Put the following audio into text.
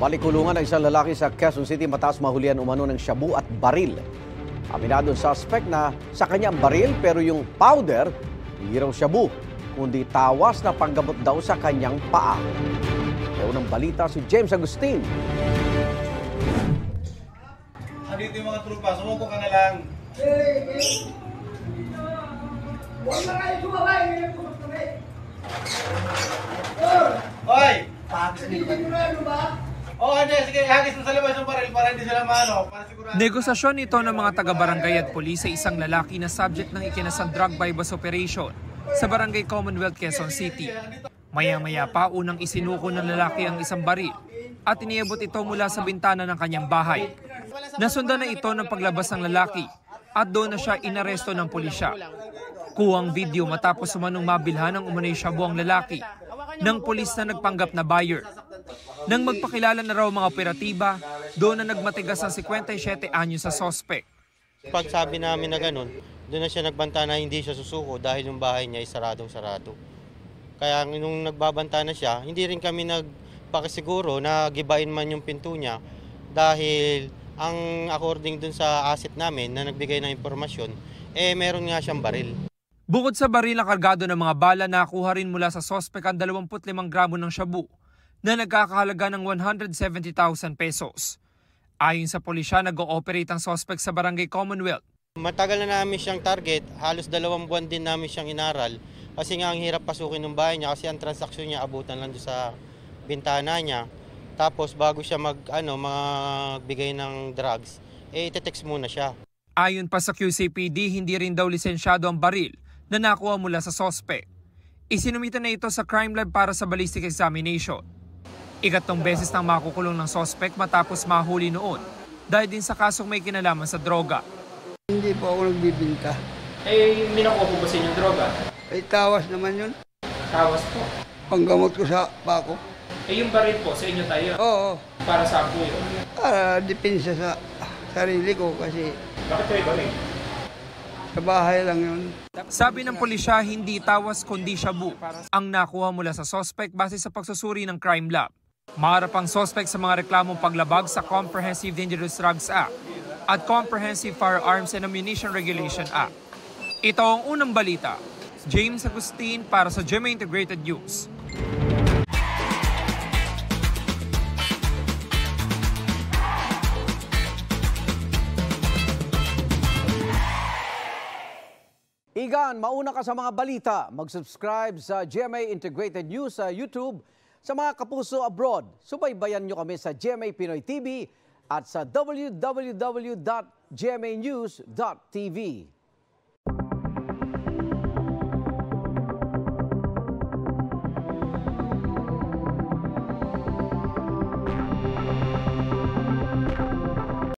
Balikulungan ng isang lalaki sa Quezon City matapos mahulihan umano ng shabu at baril. Aminado ang suspect na sa kanya ang baril pero yung powder, hindi raw shabu, kundi tawas na panggamot daw sa kanyang paa. May unang balita si James Agustin. Dito yung mga trupa, sumuko ka na lang. Hoy! Oh, hindi. Sige, hagis mo sa labas ng baril para hindi sila maano. Negosasyon ito ng mga taga-barangay at pulis sa isang lalaki na subject ng ikinasang drug bypass operation sa Barangay Commonwealth, Quezon City. Maya-maya pa unang isinuko ng lalaki ang isang baril at iniabot ito mula sa bintana ng kanyang bahay. Nasundan na ito ng paglabas ng lalaki at doon na siya inaresto ng pulisya. Kuwang video matapos umanong mabilhan ng umunay shabu ang lalaki ng pulis na nagpanggap na buyer. Nang magpakilala na raw mga operatiba, doon na nagmatigas ang 57 anyo sa sospek. Pag sabi namin na ganun, doon na siya nagbanta na hindi siya susuko dahil yung bahay niya ay saradong-sarado. Kaya nung nagbabanta na siya, hindi rin kami nagpakisiguro na gibain man yung pinto niya dahil ang according dun sa asset namin na nagbigay ng impormasyon, meron nga siyang baril. Bukod sa baril na kargado ng mga bala, nakuha rin mula sa sospek ang 25 gramo ng shabu na nagkakahalaga ng 170,000 pesos. Ayon sa pulisya, nag-ooperate ang sospek sa Barangay Commonwealth. Matagal na namin siyang target, halos 2 buwan din namin siyang inaral kasi nga ang hirap pasukin ng bahay niya kasi ang transaksyon niya abutan lang doon sa bintana niya. Tapos bago siya magbigay ng drugs, ite-text muna siya. Ayon pa sa QCPD, hindi rin daw lisensyado ang baril na nakuha mula sa sospek. Isinumita na ito sa crime lab para sa ballistic examination. Ikatlong beses nang makukulong ng sospek matapos mahuli noon dahil din sa kasong may kinalaman sa droga. Hindi po ako nagbibinta. Minakuha po ba sa inyong droga? Tawas naman yun. Tawas po. Panggamot ko sa pako. Yung baril po, sa inyo tayo? Oo. Para saan po yun? Para depensa sa sarili ko kasi Bakit kayo baril? sa bahay lang yun. Sabi ng pulisya, hindi tawas kundi shabu ang nakuha mula sa sospek base sa pagsusuri ng crime lab. Maharap ang sospek sa mga reklamong paglabag sa Comprehensive Dangerous Drugs Act at Comprehensive Firearms and Ammunition Regulation Act. Ito ang unang balita. James Agustin para sa GMA Integrated News. Igan, mauna ka sa mga balita. Mag-subscribe sa GMA Integrated News sa YouTube. Sa mga kapuso abroad, subaybayan nyo kami sa GMA Pinoy TV at sa www.gmanews.tv.